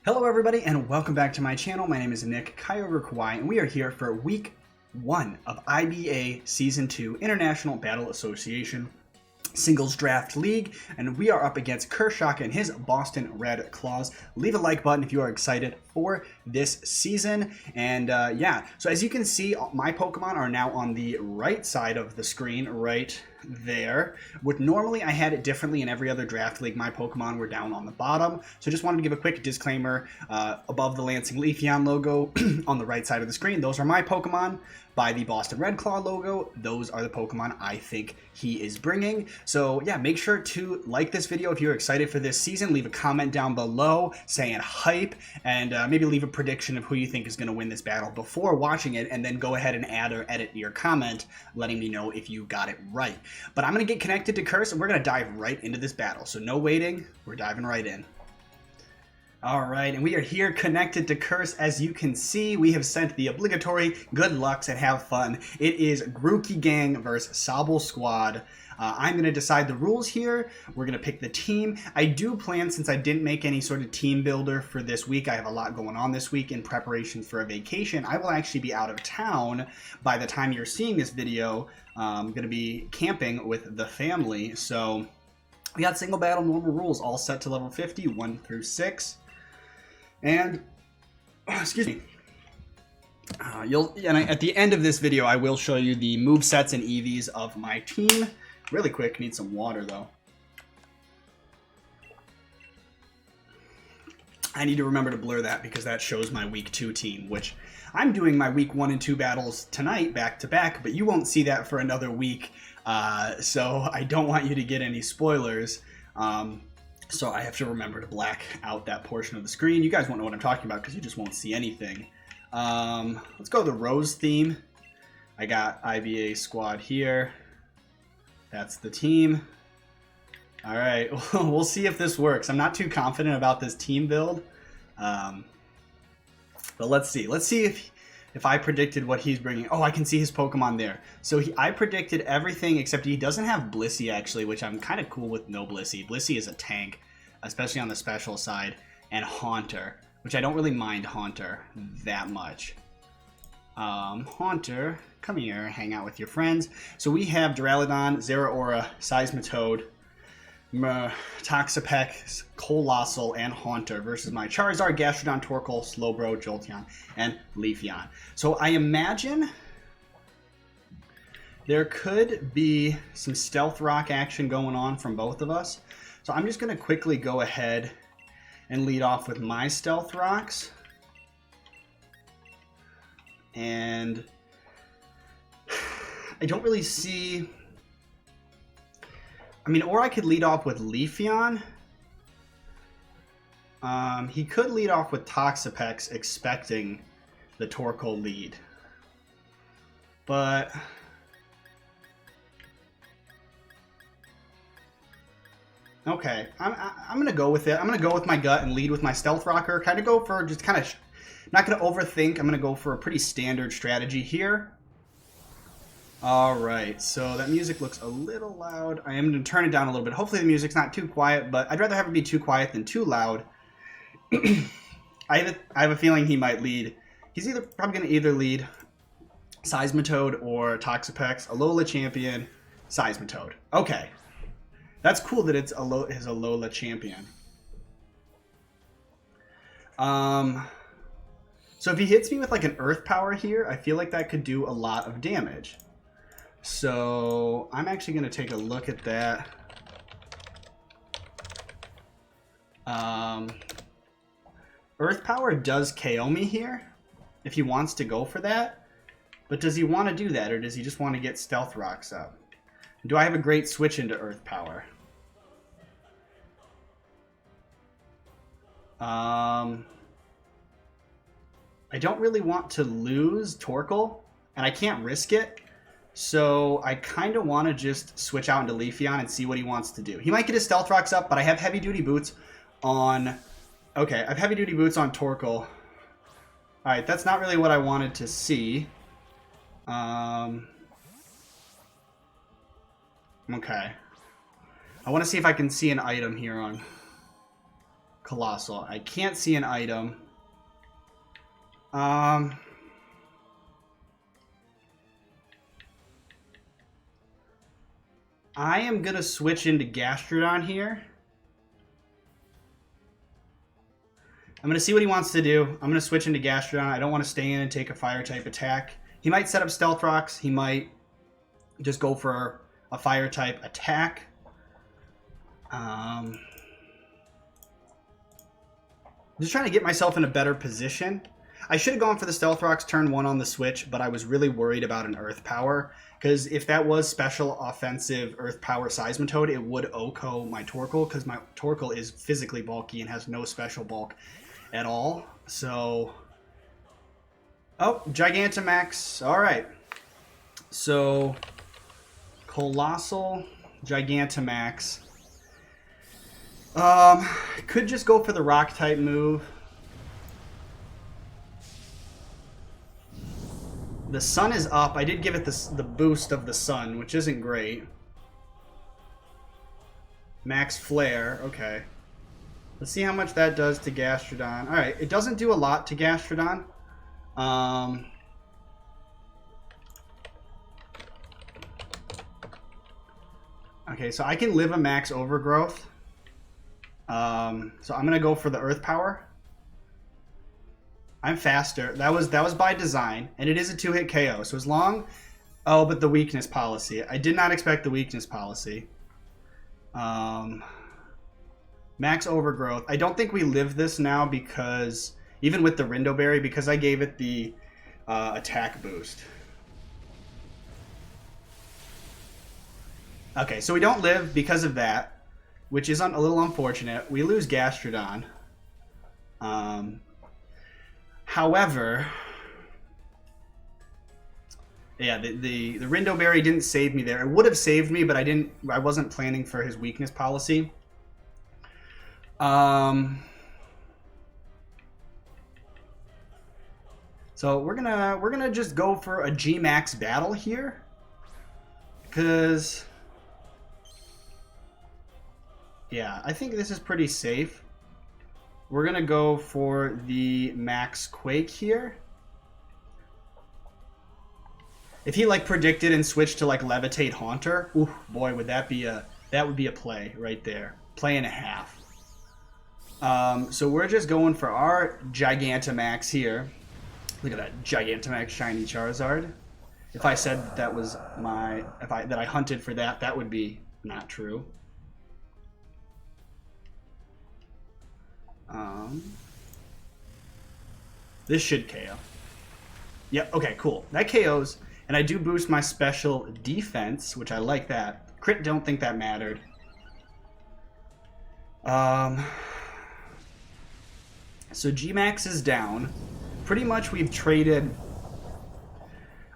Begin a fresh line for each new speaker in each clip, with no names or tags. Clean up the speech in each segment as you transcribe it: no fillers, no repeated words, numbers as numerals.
Hello everybody and welcome back to my channel. My name is Nick Kyogre Kawaii and we are here for week 1 of IBA Season 2 International Battle Association Singles Draft League, and we are up against CurseShaka and his Boston Red Claws. Leave a like button if you are excited for this season. And yeah, so as you can see, my Pokemon are now on the right side of the screen, right there. What normally I had it differently in every other draft league, my Pokemon were down on the bottom. So just wanted to give a quick disclaimer. Above the Lansing Leafeon logo on the right side of the screen, those are my Pokemon. By the Boston Red Claw logo, those are the Pokemon I think he is bringing. So yeah, make sure to like this video if you're excited for this season. Leave a comment down below saying hype, and maybe leave a prediction of who you think is going to win this battle before watching it, and then go ahead and add or edit your comment letting me know if you got it right. But I'm going to get connected to Curse and we're going to dive right into this battle. So no waiting, we're diving right in. Alright, and we are here connected to Curse. As you can see, we have sent the obligatory good lucks and have fun. It is Grookey Gang versus Sabres Squad. I'm going to decide the rules here. We're going to pick the team. I do plan, since I didn't make any sort of team builder for this week, I have a lot going on this week in preparation for a vacation. I will actually be out of town by the time you're seeing this video. I'm going to be camping with the family. So we got single battle normal rules all set to level 50, 1 through 6. And, excuse me, at the end of this video, I will show you the movesets and EVs of my team. Really quick, need some water though. I need to remember to blur that because that shows my week 2 team, which I'm doing my week 1 and 2 battles tonight back to back, but you won't see that for another week. So I don't want you to get any spoilers. So I have to remember to black out that portion of the screen. You guys won't know what I'm talking about because you just won't see anything. Let's go the Rose theme. I got IBA squad here. That's the team. All right, we'll see if this works. I'm not too confident about this team build. But let's see. Let's see if I predicted what he's bringing. Oh, I can see his Pokemon there. So I predicted everything except he doesn't have Blissey, actually, which I'm kind of cool with no Blissey. Blissey is a tank, especially on the special side. And Haunter, which I don't really mind Haunter that much. Haunter, come here, hang out with your friends. So we have Duraludon, Zeraora, Seismitoad, Toxapex, Colossal, and Haunter versus my Charizard, Gastrodon, Torkoal, Slowbro, Jolteon, and Leafeon. So I imagine there could be some Stealth Rock action going on from both of us. So I'm just going to quickly go ahead and lead off with my Stealth Rocks. And I don't really see... I mean, or I could lead off with Leafeon. He could lead off with Toxapex, expecting the Torkoal lead. But okay, I'm gonna go with it. I'm gonna go with my gut and lead with my Stealth Rocker. Kind of go for just kind of, not gonna overthink. I'm gonna go for a pretty standard strategy here. Alright, so that music looks a little loud. I am going to turn it down a little bit. Hopefully the music's not too quiet, but I'd rather have it be too quiet than too loud. I have a feeling he might lead. He's probably going to either lead Seismitoad or Toxapex, Alola Champion, Seismitoad. Okay. That's cool that it's his Alola Champion. So if he hits me with like an Earth Power here, I feel like that could do a lot of damage. So I'm actually going to take a look at that. Earth Power does KO me here if he wants to go for that. But does he want to do that, or does he just want to get Stealth Rocks up? Do I have a great switch into Earth Power? I don't really want to lose Torkoal, and I can't risk it. So I kind of want to just switch out into Leafeon and see what he wants to do. He might get his Stealth Rocks up, but I have Heavy Duty Boots on... Okay, I have Heavy Duty Boots on Torkoal. Alright, that's not really what I wanted to see. Okay. I want to see if I can see an item here on Colossal. I can't see an item. I am going to switch into Gastrodon here. I'm going to see what he wants to do. I'm going to switch into Gastrodon. I don't want to stay in and take a Fire-type attack. He might set up Stealth Rocks. He might just go for a Fire-type attack. I'm just trying to get myself in a better position. I should have gone for the Stealth Rocks turn 1 on the switch, but I was really worried about an Earth Power. Because if that was special offensive Earth Power Seismitoad, it would OHKO my Torkoal, because my Torkoal is physically bulky and has no special bulk at all. So, oh, Gigantamax. All right. So, Colossal, Gigantamax. Could just go for the Rock type move. The sun is up. I did give it the boost of the sun, which isn't great. Max Flare. Okay. Let's see how much that does to Gastrodon. Alright, it doesn't do a lot to Gastrodon. Okay, so I can live a max overgrowth. So I'm going to go for the Earth Power. I'm faster. That was by design, and it is a 2-hit KO. So as long... Oh, but the weakness policy. I did not expect the weakness policy. Max Overgrowth. I don't think we live this now because... Even with the Rindo Berry, because I gave it the attack boost. Okay, so we don't live because of that, which is a little unfortunate. We lose Gastrodon. However, yeah, the Rindo Berry didn't save me there. It would have saved me, but I wasn't planning for his weakness policy. So we're gonna just go for a G-Max battle here, because yeah, I think this is pretty safe. We're going to go for the Max Quake here. If he like predicted and switched to like Levitate Haunter, ooh, boy, would that would be a play right there. Play and a half. So we're just going for our Gigantamax here. Look at that Gigantamax shiny Charizard. If I said that was that I hunted for that, that would be not true. This should KO. Yep, okay, cool. That KOs, and I do boost my special defense, which I like that. Crit, don't think that mattered. So G-Max is down. Pretty much we've traded...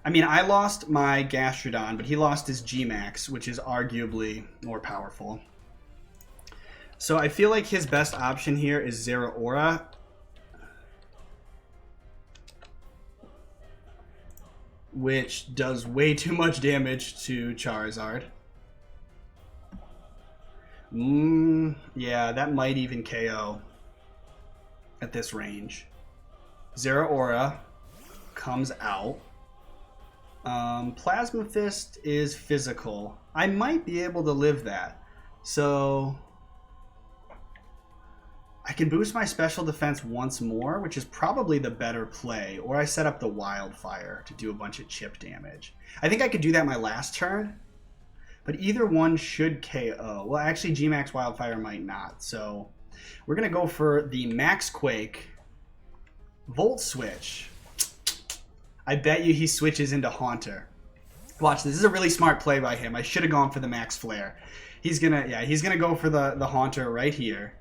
I mean, I lost my Gastrodon, but he lost his G-Max, which is arguably more powerful. So I feel like his best option here is Zeraora. Which does way too much damage to Charizard. Yeah, that might even KO at this range. Zeraora comes out. Plasma Fist is physical. I might be able to live that. So I can boost my special defense once more, which is probably the better play. Or I set up the Wildfire to do a bunch of chip damage. I think I could do that my last turn. But either one should KO. Well, actually, G-Max Wildfire might not. So we're going to go for the Max Quake. Volt Switch. I bet you he switches into Haunter. Watch, this is a really smart play by him. I should have gone for the Max Flare. He's gonna go for the Haunter right here.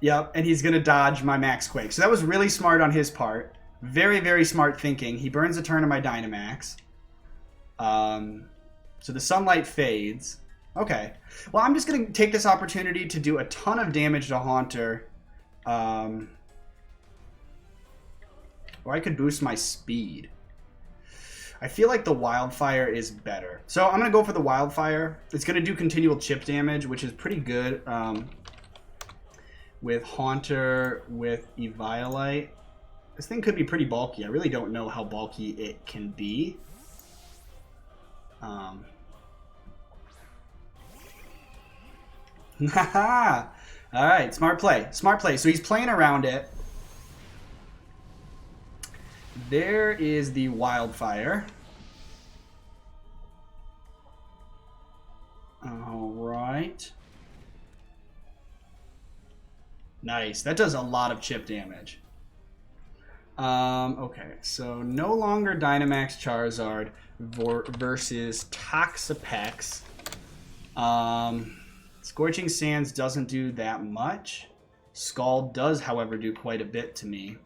Yep, and he's gonna dodge my Max Quake. So that was really smart on his part. Very, very smart thinking. He burns a turn of my Dynamax. So the sunlight fades. Okay. Well, I'm just gonna take this opportunity to do a ton of damage to Haunter. Or I could boost my speed. I feel like the Wildfire is better. So I'm going to go for the Wildfire. It's going to do continual chip damage, which is pretty good. with Haunter with Eviolite. This thing could be pretty bulky. I really don't know how bulky it can be. Haha! Alright, smart play. Smart play. So he's playing around it. There is the Wildfire. Alright. Nice. That does a lot of chip damage. Okay, so no longer Dynamax Charizard versus Toxapex. Scorching Sands doesn't do that much. Scald does, however, do quite a bit to me.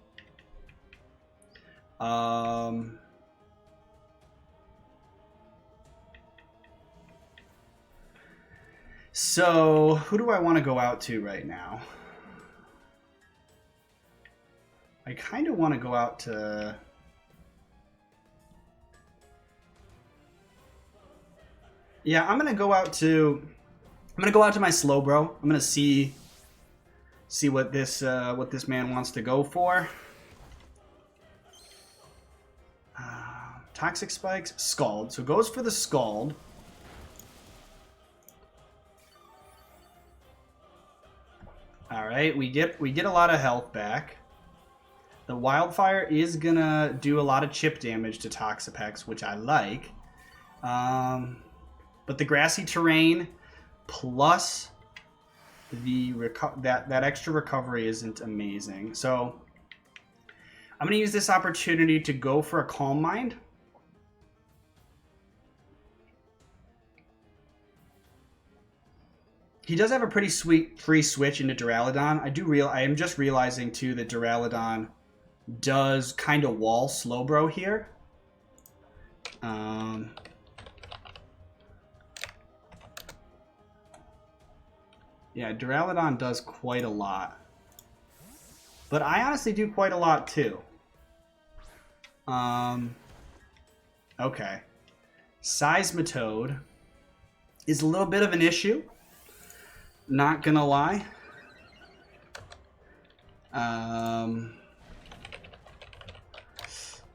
So, who do I want to go out to right now? I kind of want to go out to... Yeah, I'm going to go out to... I'm going to go out to my Slowbro. I'm going to see what this man wants to go for. Toxic Spikes, Scald. So goes for the Scald. All right, we get a lot of health back. The Wildfire is gonna do a lot of chip damage to Toxapex, which I like. But the grassy terrain plus the that extra recovery isn't amazing. So I'm gonna use this opportunity to go for a Calm Mind. He does have a pretty sweet free switch into Duraludon. I am just realizing too that Duraludon does kind of wall Slowbro here. Yeah, Duraludon does quite a lot. But I honestly do quite a lot too. Okay. Seismitoad is a little bit of an issue. Not gonna lie.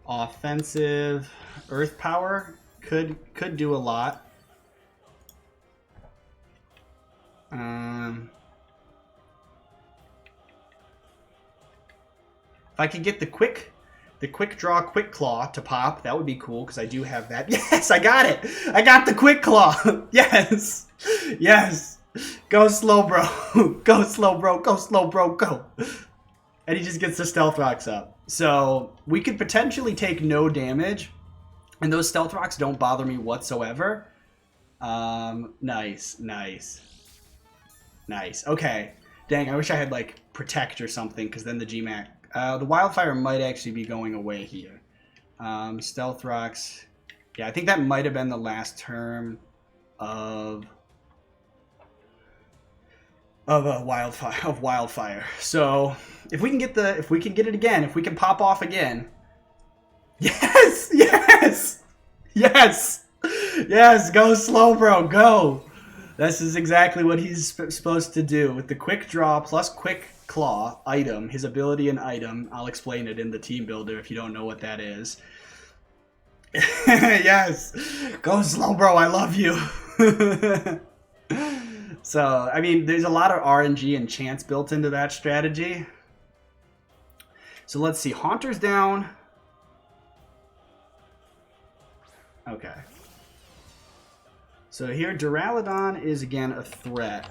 Offensive Earth Power could do a lot. If I could get the quick draw, quick claw to pop, that would be cool because I do have that. Yes, I got it. I got the quick claw. Yes, yes. Go Slowbro. Go Slowbro. Go Slowbro. Go. And he just gets the Stealth Rocks up. So we could potentially take no damage, and those Stealth Rocks don't bother me whatsoever. Nice, nice, nice. Okay. Dang, I wish I had like Protect or something, because then the GMAC. The Wildfire might actually be going away here. Stealth Rocks. Yeah, I think that might have been the last term of Wildfire. So if we can get it again, if we can pop off again. Yes! Yes! Yes! Yes! Go Slowbro, go! This is exactly what he's supposed to do with the quick draw plus quick claw item, his ability and item. I'll explain it in the team builder if you don't know what that is. Yes! Go Slowbro, I love you! So, I mean, there's a lot of RNG and chance built into that strategy. So let's see. Haunter's down. Okay. So here, Duraludon is again a threat.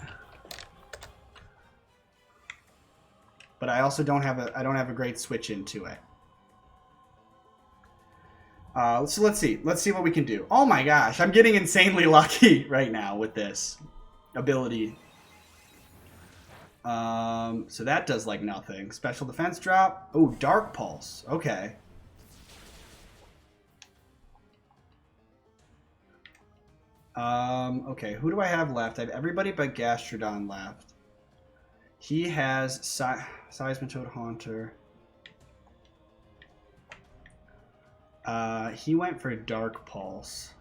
But I also don't have a great switch into it. So let's see. Let's see what we can do. Oh my gosh, I'm getting insanely lucky right now with this ability. So that does like nothing. Special defense drop. Oh, Dark Pulse. Okay. Okay, who do I have left? I have everybody but Gastrodon left. He has Seismitoad Haunter. He went for Dark Pulse.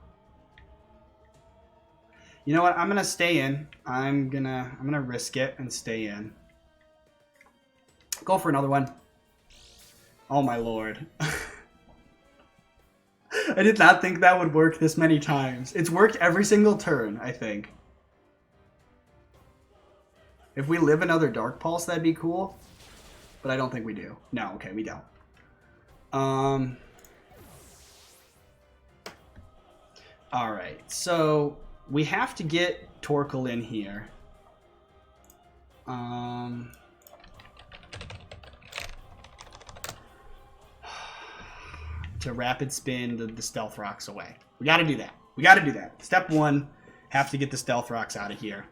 You know what? I'm gonna stay in. I'm gonna risk it and stay in. Go for another one. Oh my lord. I did not think that would work this many times. It's worked every single turn, I think. If we live another Dark Pulse, that'd be cool. But I don't think we do. No, okay, we don't. Alright, so we have to get Torkoal in here. To rapid spin the Stealth Rocks away. We gotta do that. We gotta do that. Step one, have to get the Stealth Rocks out of here.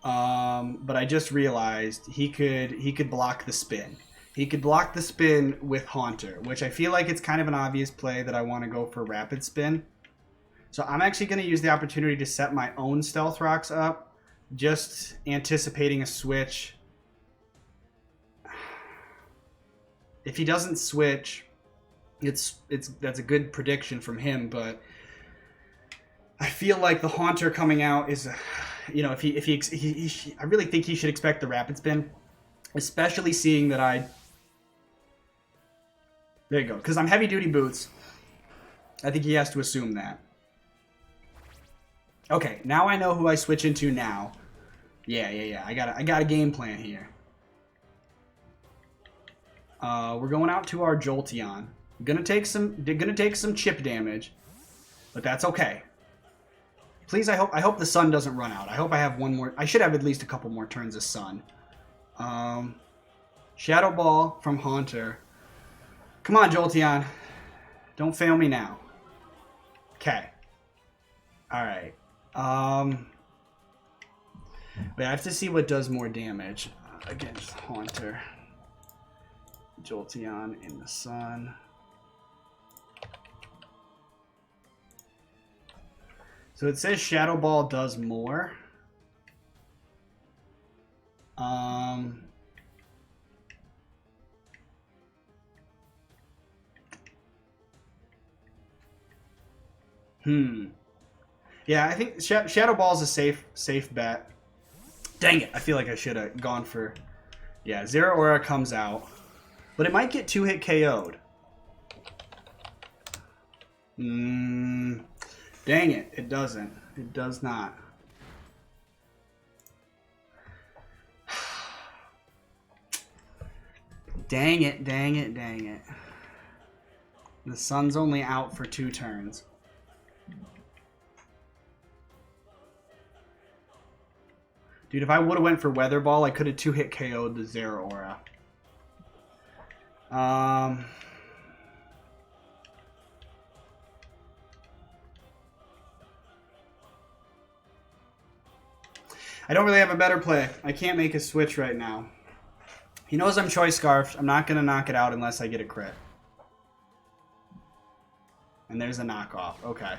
But I just realized he could block the spin. He could block the spin with Haunter, which I feel like it's kind of an obvious play that I want to go for rapid spin. So I'm actually going to use the opportunity to set my own Stealth Rocks up, just anticipating a switch. If he doesn't switch, that's a good prediction from him, but I feel like the Haunter coming out is, you know, I really think he should expect the rapid spin, especially seeing that there you go, because I'm heavy duty boots. I think he has to assume that. Okay, now I know who I switch into now. Yeah. I got a game plan here. We're going out to our Jolteon. Gonna take some chip damage, but that's okay. Please, I hope the sun doesn't run out. I hope I have one more. I should have at least a couple more turns of sun. Shadow Ball from Haunter. Come on, Jolteon. Don't fail me now. Okay. All right. Wait, I have to see what does more damage against Haunter. Jolteon in the sun. So it says Shadow Ball does more. Yeah, I think Shadow Ball is a safe bet. Dang it! I feel like I should have gone for. Yeah, Zero Aura comes out, but it might get 2-hit KO'd. Dang it! It doesn't. It does not. Dang it! Dang it! Dang it! The sun's only out for 2 turns. Dude, if I would have went for Weather Ball, I could have 2-hit KO'd the Zero Aura. I don't really have a better play. I can't make a switch right now. He knows I'm Choice Scarfed. I'm not going to knock it out unless I get a crit. And there's a knockoff. Okay.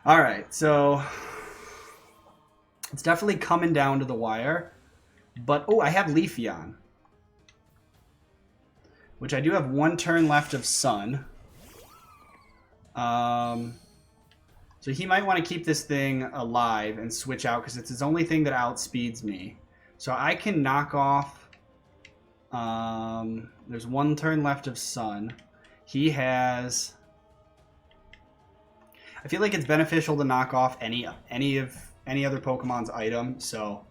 Alright, so it's definitely coming down to the wire. But, oh, I have Leafeon. Which I do have 1 turn left of Sun. So he might want to keep this thing alive and switch out because it's his only thing that outspeeds me. So I can knock off. There's 1 turn left of Sun. He has. I feel like it's beneficial to knock off any other Pokemon's item. So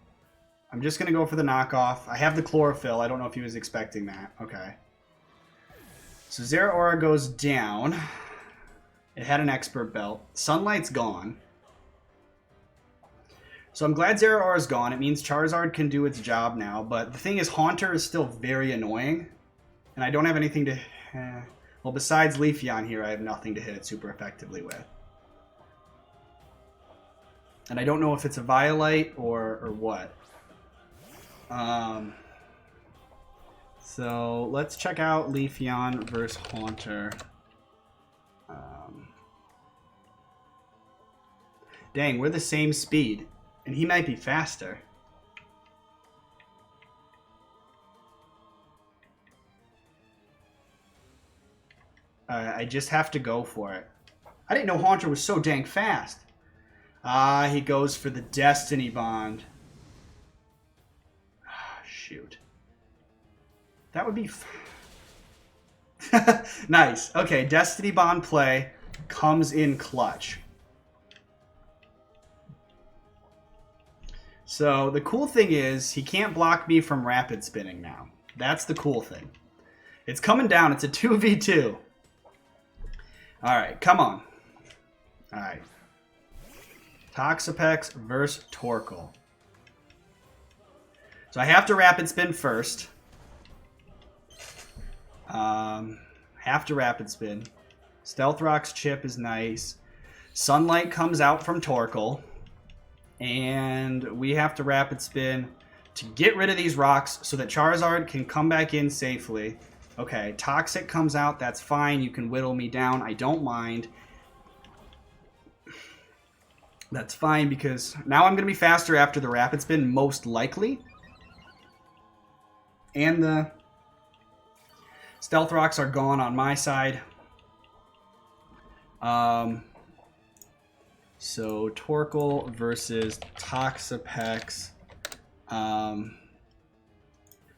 I'm just gonna go for the knockoff. I have the Chlorophyll. I don't know if he was expecting that. Okay. So Zero Aura goes down. It had an Expert Belt. Sunlight's gone. So I'm glad Zero Aura's gone. It means Charizard can do its job now. But the thing is, Haunter is still very annoying. And I don't have anything to... well, besides Leafeon here, I have nothing to hit it super effectively with. And I don't know if it's a Violite or what. So let's check out Leafeon versus Haunter. Dang, we're the same speed. And he might be faster. I just have to go for it. I didn't know Haunter was so dang fast. Ah, he goes for the Destiny Bond. shoot. That would be... Nice. Okay, Destiny Bond play comes in clutch. So the cool thing is he can't block me from rapid spinning now. That's the cool thing. It's coming down. It's a 2v2. All right, come on. All right. Toxapex versus Torkoal. So I have to rapid spin first. Have to rapid spin. Stealth Rock's chip is nice. Sunlight comes out from Torkoal. And we have to rapid spin to get rid of these rocks so that Charizard can come back in safely. Okay, Toxic comes out. That's fine. You can whittle me down. I don't mind. That's fine because now I'm going to be faster after the rapid spin, most likely. And the Stealth Rocks are gone on my side. So Torkoal versus Toxapex.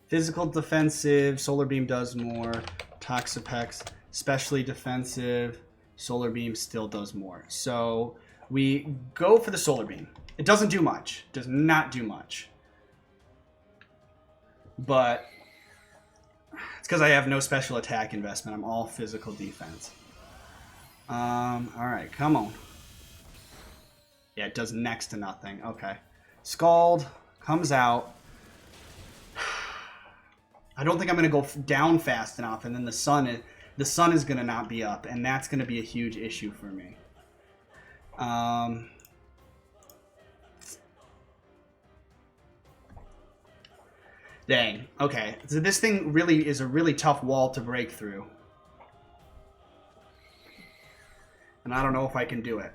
Physical defensive, Solar Beam does more. Toxapex, specially defensive, Solar Beam still does more. So we go for the Solar Beam. It doesn't do much. Does not do much. But it's because I have no special attack investment. I'm all physical defense. Alright, come on. Yeah, it does next to nothing. Okay. Scald comes out. I don't think I'm going to go down fast enough, and then the sun is going to not be up, and that's going to be a huge issue for me. Dang. Okay. So this thing really is a really tough wall to break through. And I don't know if I can do it.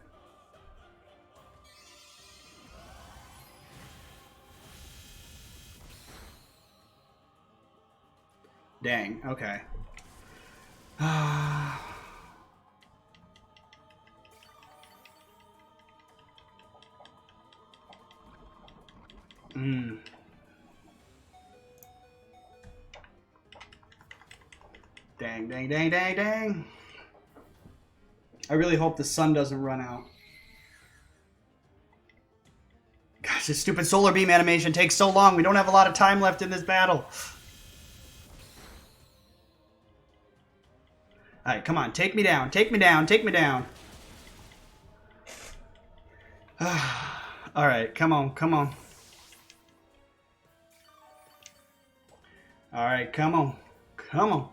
Dang, okay. Dang, dang, dang, dang, dang. I really hope the sun doesn't run out. Gosh, this stupid Solar Beam animation takes so long. We don't have a lot of time left in this battle. Alright, come on. Take me down. Take me down. Take me down. Alright, come on. Come on. Alright, come on. Come on.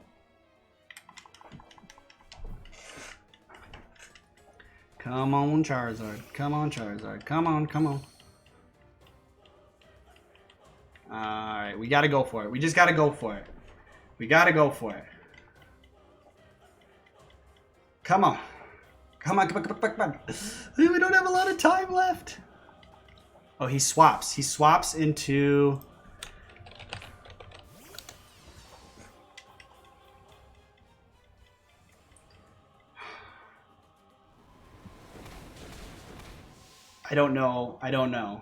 Come on, Charizard. Come on, Charizard. Come on, come on. Alright, we gotta go for it. We just gotta go for it. We gotta go for it. Come on. Come on, come on, come on, come on. We don't have a lot of time left. Oh, he swaps. He swaps into... I don't know. I don't know.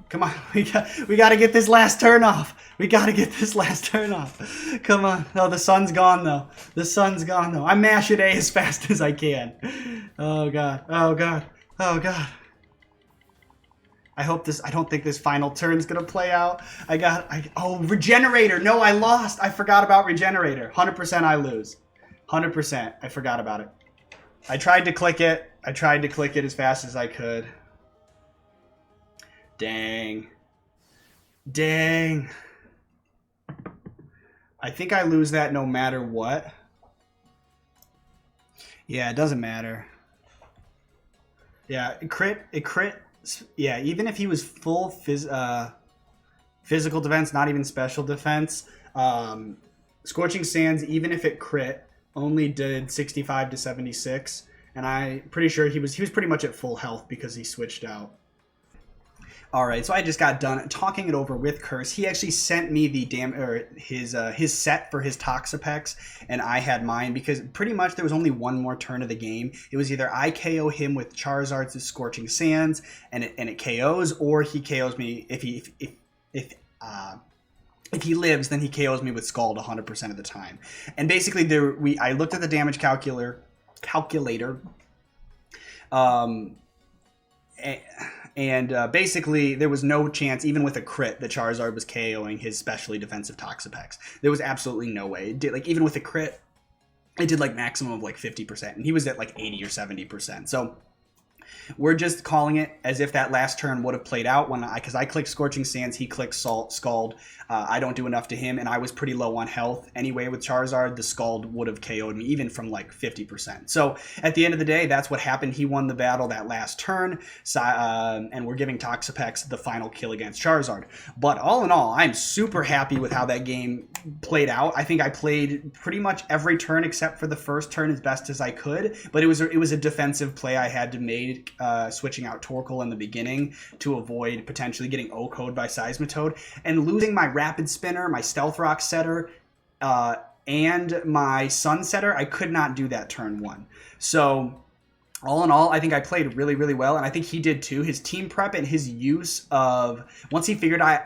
Come on. We got to get this last turn off. We got to get this last turn off. Come on. Oh, the sun's gone, though. The sun's gone, though. I'm mashing A as fast as I can. Oh, God. Oh, God. Oh, God. I hope this... I don't think this final turn's going to play out. Oh, Regenerator. No, I lost. I forgot about Regenerator. 100% I lose. 100%. I forgot about it. I tried to click it. I tried to click it as fast as I could. Dang. Dang. I think I lose that no matter what. Yeah, it doesn't matter. Yeah, it crit. Yeah, even if he was full physical defense, not even special defense. Scorching Sands, even if it crit, only did 65 to 76. And I'm pretty sure he was pretty much at full health because he switched out. Alright, so I just got done talking it over with Curse. He actually sent me the his set for his Toxapex, and I had mine because pretty much there was only one more turn of the game. It was either I KO him with Charizard's Scorching Sands and it KOs, or he KOs me if if he lives, then he KOs me with Scald 100% of the time. And basically, I looked at the damage calculator, and basically there was no chance, even with a crit, that Charizard was KOing his specially defensive Toxapex. There was absolutely no way. It did, like, even with a crit, it did like maximum of like 50%, and he was at like 80 or 70%. So we're just calling it as if that last turn would have played out because I clicked Scorching Sands, he clicked Scald. I don't do enough to him, and I was pretty low on health anyway with Charizard. The Scald would have KO'd me even from like 50%. So at the end of the day, that's what happened. He won the battle that last turn, and we're giving Toxapex the final kill against Charizard. But all in all, I'm super happy with how that game played out. I think I played pretty much every turn except for the first turn as best as I could, but it was a defensive play I had to make, switching out Torkoal in the beginning to avoid potentially getting O-code by Seismitoad and losing my Rapid Spinner, my Stealth Rock setter, and my Sun setter. I could not do that turn one. So all in all, I think I played really, really well, and I think he did too. His team prep and his use of, once he figured out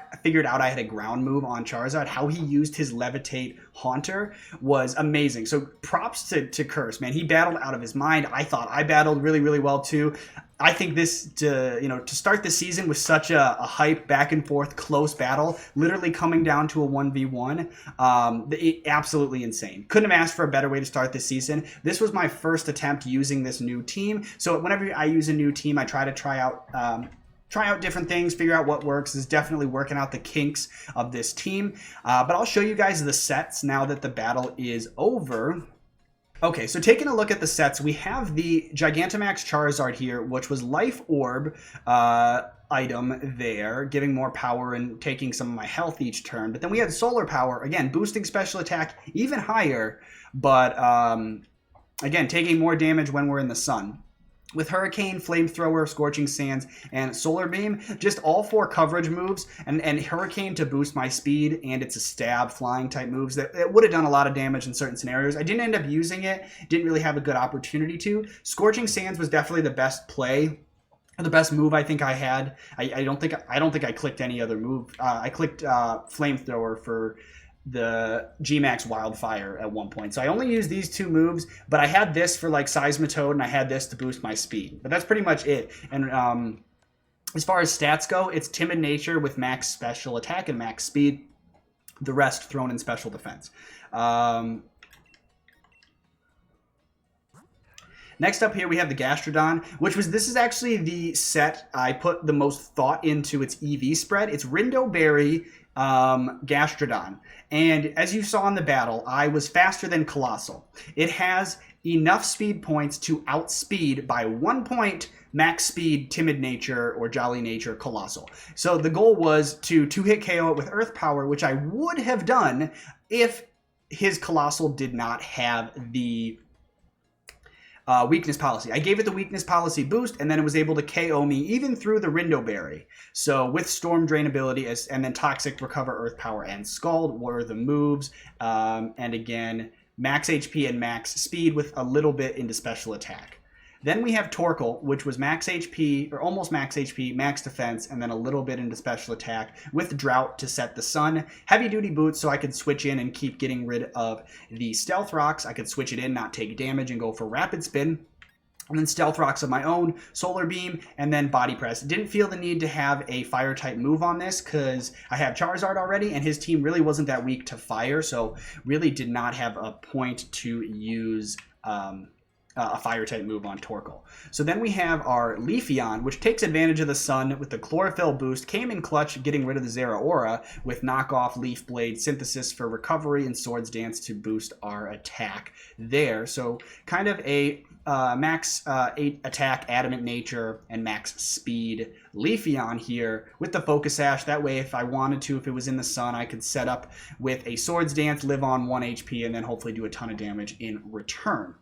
I had a ground move on Charizard, how he used his Levitate Haunter was amazing. So props to Curse, man. He battled out of his mind. I thought I battled really, really well too. I think this, to start the season with such a hype, back and forth, close battle, literally coming down to a 1v1, absolutely insane. Couldn't have asked for a better way to start the season. This was my first attempt using this new team. So whenever I use a new team, I try to try out different things, figure out what works. Is definitely working out the kinks of this team. But I'll show you guys the sets now that the battle is over. Okay, so taking a look at the sets, we have the Gigantamax Charizard here, which was Life Orb item there, giving more power and taking some of my health each turn. But then we had Solar Power, again, boosting special attack even higher, but again, taking more damage when we're in the sun. With Hurricane, Flamethrower, Scorching Sands, and Solar Beam, just all 4 coverage moves, and Hurricane to boost my speed, and it's a stab, flying type moves that would have done a lot of damage in certain scenarios. I didn't end up using it, didn't really have a good opportunity to. Scorching Sands was definitely the best play, or the best move I think I had. I don't think I clicked any other move. I clicked Flamethrower for the G-Max Wildfire at one point. So I only used these 2 moves, but I had this for like Seismitoad, and I had this to boost my speed. But that's pretty much it. And as far as stats go, it's Timid Nature with max special attack and max speed. The rest thrown in special defense. Next up here, we have the Gastrodon, this is actually the set I put the most thought into its EV spread. It's Rindo Berry, Gastrodon. And as you saw in the battle, I was faster than Colossal. It has enough speed points to outspeed by 1 point max speed Timid Nature or Jolly Nature Colossal. So the goal was to 2-hit KO it with Earth Power, which I would have done if his Colossal did not have the weakness policy. I gave it the weakness policy boost, and then it was able to KO me even through the Rindo Berry. So with Storm Drain ability, and then Toxic, Recover, Earth Power, and Scald were the moves. And again, max HP and max speed with a little bit into special attack. Then we have Torkoal, which was max HP, or almost max HP, max defense, and then a little bit into special attack with Drought to set the sun. Heavy duty boots, so I could switch in and keep getting rid of the Stealth Rocks. I could switch it in, not take damage, and go for Rapid Spin. And then Stealth Rocks of my own, Solar Beam, and then Body Press. Didn't feel the need to have a Fire type move on this because I have Charizard already, and his team really wasn't that weak to Fire, so really did not have a point to use a Fire type move on Torkoal. So then we have our Leafeon, which takes advantage of the sun with the Chlorophyll boost, came in clutch, getting rid of the Zeraora with knockoff Leaf Blade, Synthesis for recovery, and Swords Dance to boost our attack there. So kind of a max 8 attack, Adamant Nature, and max speed Leafeon here with the Focus Sash. That way, if I wanted to, if it was in the sun, I could set up with a Swords Dance, live on 1 HP, and then hopefully do a ton of damage in return.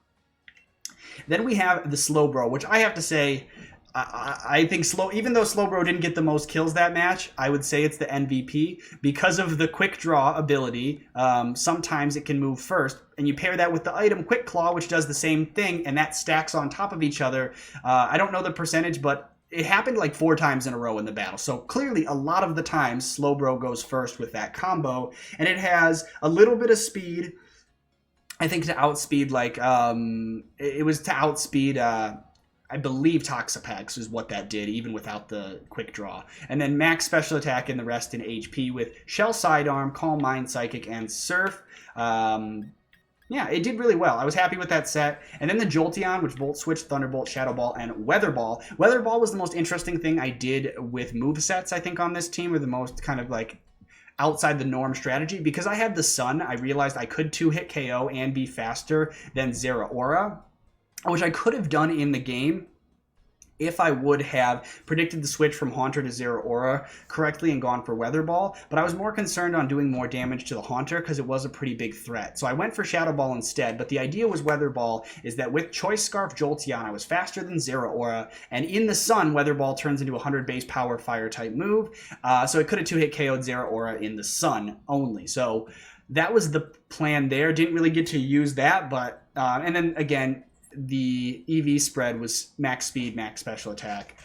Then we have the Slowbro, which I have to say, I think even though Slowbro didn't get the most kills that match, I would say it's the MVP because of the Quick Draw ability. Sometimes it can move first, and you pair that with the item Quick Claw, which does the same thing, and that stacks on top of each other. I don't know the percentage, but it happened like 4 times in a row in the battle. So clearly a lot of the times Slowbro goes first with that combo, and it has a little bit of speed, I think, to outspeed like it was to outspeed I believe Toxapex is what that did, even without the quick draw. And then max special attack and the rest in HP with Shell Sidearm, Calm Mind, Psychic, and Surf. Yeah, it did really well. I was happy with that set. And then the Jolteon, which Volt Switch, Thunderbolt, Shadow Ball, and Weather Ball. Weather Ball was the most interesting thing I did with movesets, I think, on this team, or the most kind of like outside the norm strategy. Because I had the Sun, I realized I could 2-hit KO and be faster than Zeraora, which I could have done in the game if I would have predicted the switch from Haunter to Zeraora correctly and gone for Weather Ball, but I was more concerned on doing more damage to the Haunter because it was a pretty big threat. So I went for Shadow Ball instead, but the idea was Weather Ball is that with Choice Scarf Jolteon, I was faster than Zeraora, and in the Sun, Weather Ball turns into a 100 base power fire type move, so it could have 2-hit KO'd Zeraora in the Sun only. So that was the plan there. Didn't really get to use that, but, and then again, the EV spread was max speed, max special attack,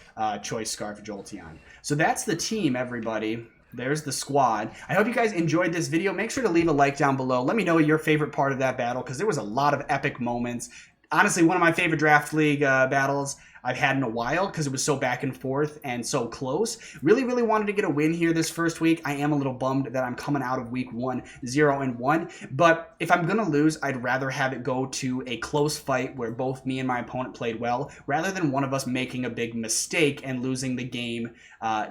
Choice Scarf Jolteon. So that's the team, everybody. There's the squad. I hope you guys enjoyed this video. Make sure to leave a like down below. Let me know your favorite part of that battle, because there was a lot of epic moments. Honestly, one of my favorite Draft League battles I've had in a while, because it was so back and forth and so close. Really, really wanted to get a win here this first week. I am a little bummed that I'm coming out of week 1 0-1, but if I'm gonna lose, I'd rather have it go to a close fight where both me and my opponent played well, rather than one of us making a big mistake and losing the game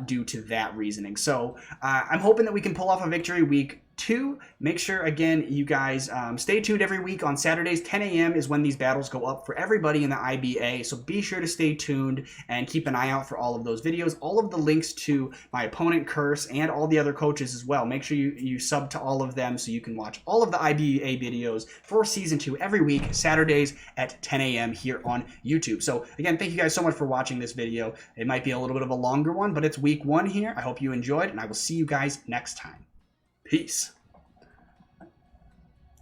due to that reasoning. So I'm hoping that we can pull off a victory week 2. Make sure, again, you guys stay tuned every week on Saturdays. 10 a.m. is when these battles go up for everybody in the IBA, so be sure to stay tuned and keep an eye out for all of those videos. All of the links to my opponent, Curse, and all the other coaches as well. Make sure you sub to all of them so you can watch all of the IBA videos for Season 2 every week, Saturdays at 10 a.m. here on YouTube. So, again, thank you guys so much for watching this video. It might be a little bit of a longer one, but it's week 1 here. I hope you enjoyed, and I will see you guys next time. Peace.